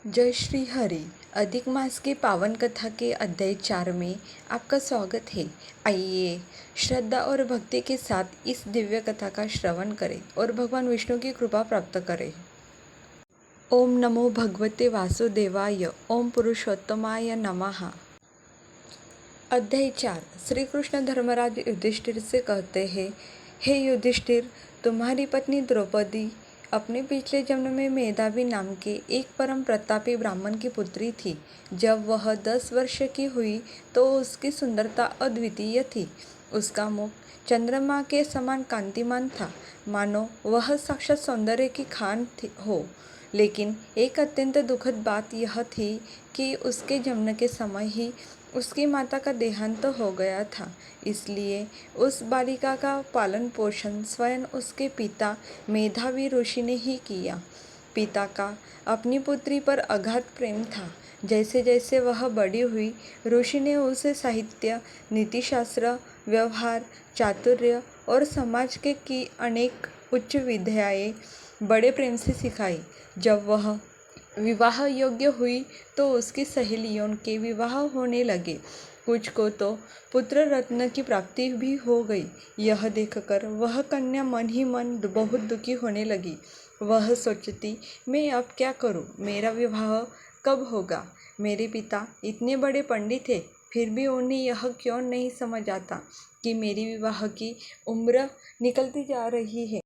जय श्री हरि। अधिक मास के पावन कथा के अध्याय 4 में आपका स्वागत है। आइए श्रद्धा और भक्ति के साथ इस दिव्य कथा का श्रवण करें और भगवान विष्णु की कृपा प्राप्त करें। ओम नमो भगवते वासुदेवाय। ओम पुरुषोत्तमाय नमः। अध्याय 4। श्री कृष्ण धर्मराज युधिष्ठिर से कहते हैं, हे युधिष्ठिर, तुम्हारी पत्नी द्रौपदी अपने पिछले जन्म में मेधावी नाम के एक परम प्रतापी ब्राह्मण की पुत्री थी। जब वह 10 वर्ष की हुई तो उसकी सुंदरता अद्वितीय थी। उसका मुख चंद्रमा के समान कांतिमान था, मानो वह साक्षात सौंदर्य की खान हो। लेकिन एक अत्यंत दुखद बात यह थी कि उसके जन्म के समय ही उसकी माता का देहांत हो गया था। इसलिए उस बालिका का पालन पोषण स्वयं उसके पिता मेधावी ऋषि ने ही किया। पिता का अपनी पुत्री पर अगाध प्रेम था। जैसे जैसे वह बड़ी हुई, ऋषि ने उसे साहित्य, नीतिशास्त्र, व्यवहार, चातुर्य और समाज के की अनेक उच्च विद्याएं बड़े प्रेम से सिखाई। जब वह विवाह योग्य हुई तो उसकी सहेलियों के विवाह होने लगे। कुछ को तो पुत्र रत्न की प्राप्ति भी हो गई। यह देखकर वह कन्या मन ही मन बहुत दुखी होने लगी। वह सोचती, मैं अब क्या करूं? मेरा विवाह कब होगा? मेरे पिता इतने बड़े पंडित थे, फिर भी उन्हें यह क्यों नहीं समझ आता कि मेरी विवाह की उम्र निकलती जा रही है।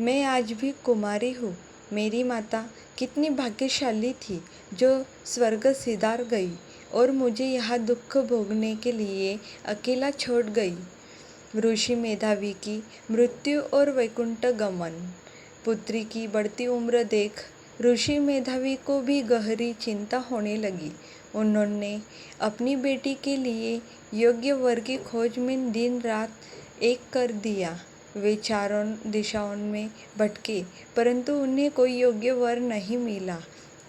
मैं आज भी कुमारी हूँ। मेरी माता कितनी भाग्यशाली थी जो स्वर्ग सिधार गई और मुझे यहाँ दुख भोगने के लिए अकेला छोड़ गई। ऋषि मेधावी की मृत्यु और वैकुंठ गमन। पुत्री की बढ़ती उम्र देख ऋषि मेधावी को भी गहरी चिंता होने लगी। उन्होंने अपनी बेटी के लिए योग्य वर की खोज में दिन रात एक कर दिया। वे चारों दिशाओं में भटके, परंतु उन्हें कोई योग्य वर नहीं मिला।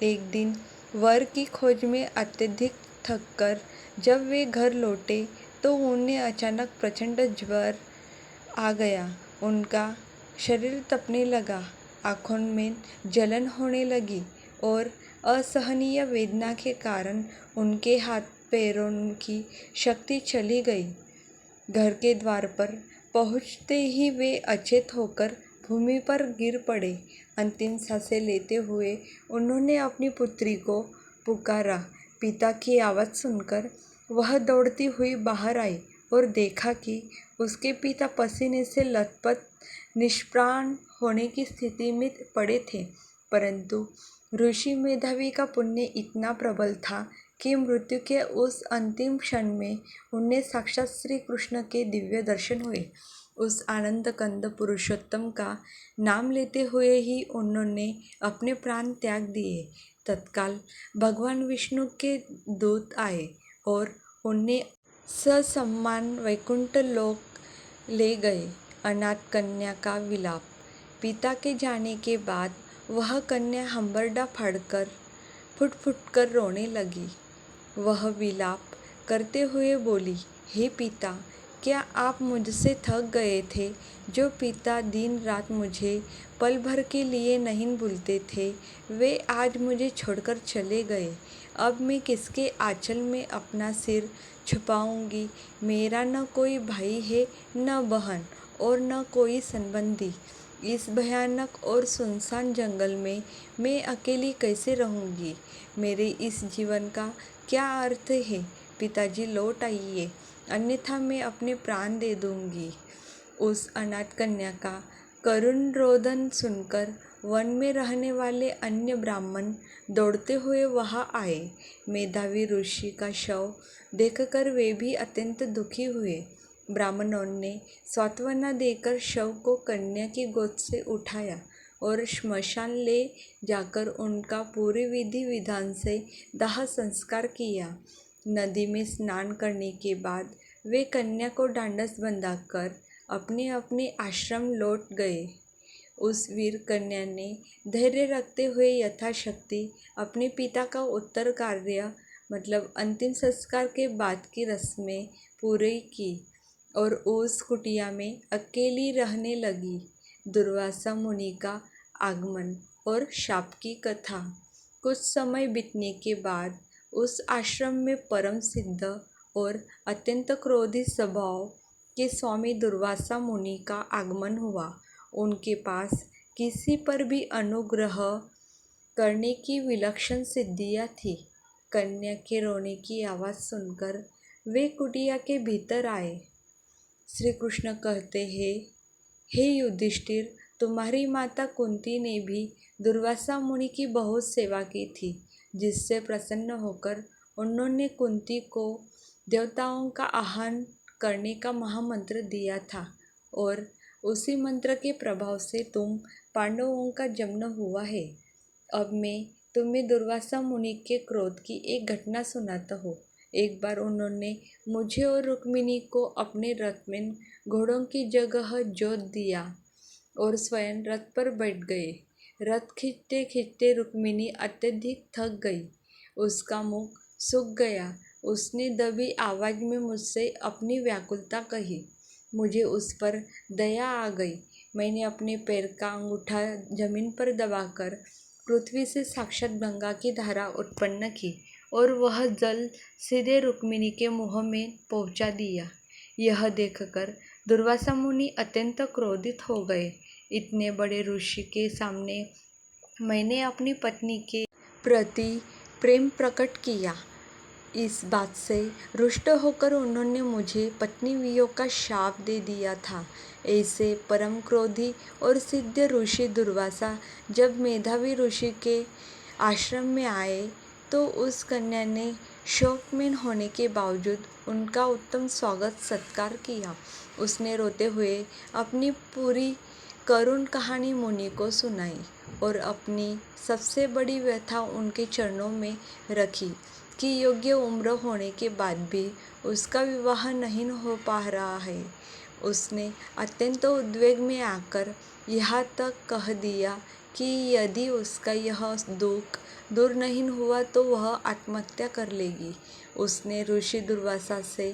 एक दिन वर की खोज में अत्यधिक थककर जब वे घर लौटे तो उन्हें अचानक प्रचंड ज्वर आ गया। उनका शरीर तपने लगा, आँखों में जलन होने लगी और असहनीय वेदना के कारण उनके हाथ पैरों की शक्ति चली गई। घर के द्वार पर पहुंचते ही वे अचेत होकर भूमि पर गिर पड़े। अंतिम सांसें लेते हुए उन्होंने अपनी पुत्री को पुकारा। पिता की आवाज़ सुनकर वह दौड़ती हुई बाहर आई और देखा कि उसके पिता पसीने से लथपथ निष्प्राण होने की स्थिति में पड़े थे। परंतु ऋषि मेधावी का पुण्य इतना प्रबल था कि मृत्यु के उस अंतिम क्षण में उन्हें साक्षात श्री कृष्ण के दिव्य दर्शन हुए। उस आनंद कंद पुरुषोत्तम का नाम लेते हुए ही उन्होंने अपने प्राण त्याग दिए। तत्काल भगवान विष्णु के दूत आए और उन्हें ससम्मान वैकुंठ लोक ले गए। अनाथ कन्या का विलाप। पिता के जाने के बाद वह कन्या हंबरडा फाड़कर फुट फुट कर रोने लगी। वह विलाप करते हुए बोली, हे पिता, क्या आप मुझसे थक गए थे? जो पिता दिन रात मुझे पल भर के लिए नहीं भूलते थे, वे आज मुझे छोड़कर चले गए। अब मैं किसके आंचल में अपना सिर छुपाऊंगी? मेरा न कोई भाई है, न बहन और न कोई संबंधी। इस भयानक और सुनसान जंगल में मैं अकेली कैसे रहूंगी? मेरे इस जीवन का क्या अर्थ है? पिताजी लौट आइए, अन्यथा मैं अपने प्राण दे दूंगी। उस अनाथ कन्या का करुण रोदन सुनकर वन में रहने वाले अन्य ब्राह्मण दौड़ते हुए वहां आए। मेधावी ऋषि का शव देखकर वे भी अत्यंत दुखी हुए। ब्राह्मणों ने सांत्वना देकर शव को कन्या की गोद से उठाया और श्मशान ले जाकर उनका पूरे विधि विधान से दाह संस्कार किया। नदी में स्नान करने के बाद वे कन्या को ढांढस बंधाकर अपने अपने आश्रम लौट गए। उस वीर कन्या ने धैर्य रखते हुए यथाशक्ति अपने पिता का उत्तर कार्य मतलब अंतिम संस्कार के बाद की रस्में पूरी की और उस कुटिया में अकेली रहने लगी। दुर्वासा मुनि का आगमन और शाप की कथा। कुछ समय बीतने के बाद उस आश्रम में परम सिद्ध और अत्यंत क्रोधी स्वभाव के स्वामी दुर्वासा मुनि का आगमन हुआ। उनके पास किसी पर भी अनुग्रह करने की विलक्षण सिद्धियाँ थी। कन्या के रोने की आवाज़ सुनकर वे कुटिया के भीतर आए। श्री कृष्ण कहते हैं, हे युधिष्ठिर, तुम्हारी माता कुंती ने भी दुर्वासा मुनि की बहुत सेवा की थी, जिससे प्रसन्न होकर उन्होंने कुंती को देवताओं का आह्वान करने का महामंत्र दिया था और उसी मंत्र के प्रभाव से तुम पांडवों का जन्म हुआ है। अब मैं तुम्हें दुर्वासा मुनि के क्रोध की एक घटना सुनाता हूँ। एक बार उन्होंने मुझे और रुक्मिणी को अपने रथ में घोड़ों की जगह जोत दिया और स्वयं रथ पर बैठ गए। रथ खींचते खींचते रुक्मिणी अत्यधिक थक गई, उसका मुख सूख गया। उसने दबी आवाज में मुझसे अपनी व्याकुलता कही। मुझे उस पर दया आ गई। मैंने अपने पैर का अंगूठा जमीन पर दबाकर पृथ्वी से साक्षात गंगा की धारा उत्पन्न की और वह जल सीधे रुक्मिणी के मुंह में पहुंचा दिया। यह देखकर दुर्वासा मुनि अत्यंत क्रोधित हो गए। इतने बड़े ऋषि के सामने मैंने अपनी पत्नी के प्रति प्रेम प्रकट किया। इस बात से रुष्ट होकर उन्होंने मुझे पत्नी वियोग का शाप दे दिया था। ऐसे परम क्रोधी और सिद्ध ऋषि दुर्वासा जब मेधावी ऋषि के आश्रम में आए तो उस कन्या ने शोकहीन होने के बावजूद उनका उत्तम स्वागत सत्कार किया। उसने रोते हुए अपनी पूरी करुण कहानी मुनि को सुनाई और अपनी सबसे बड़ी व्यथा उनके चरणों में रखी कि योग्य उम्र होने के बाद भी उसका विवाह नहीं हो पा रहा है। उसने अत्यंत उद्वेग में आकर यहाँ तक कह दिया कि यदि उसका यह दुख दूर नहीं हुआ तो वह आत्महत्या कर लेगी। उसने ऋषि दुर्वासा से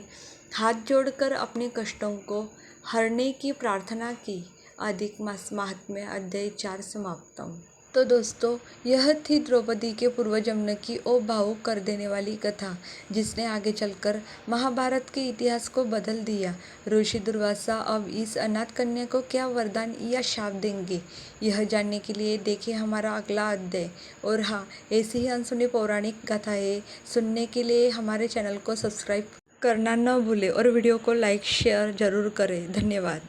हाथ जोड़कर अपने कष्टों को हरने की प्रार्थना की। अधिक मास महात्म्य अध्याय 4 समाप्तम। तो दोस्तों, यह थी द्रौपदी के पूर्वजन्म की ओ भावुक कर देने वाली कथा, जिसने आगे चलकर महाभारत के इतिहास को बदल दिया। ऋषि दुर्वासा अब इस अनाथ कन्या को क्या वरदान या शाप देंगे, यह जानने के लिए देखिए हमारा अगला अध्याय। और हाँ, ऐसी ही अनसुनी पौराणिक कथाएं सुनने के लिए हमारे चैनल को सब्सक्राइब करना न भूलें और वीडियो को लाइक शेयर जरूर करें। धन्यवाद।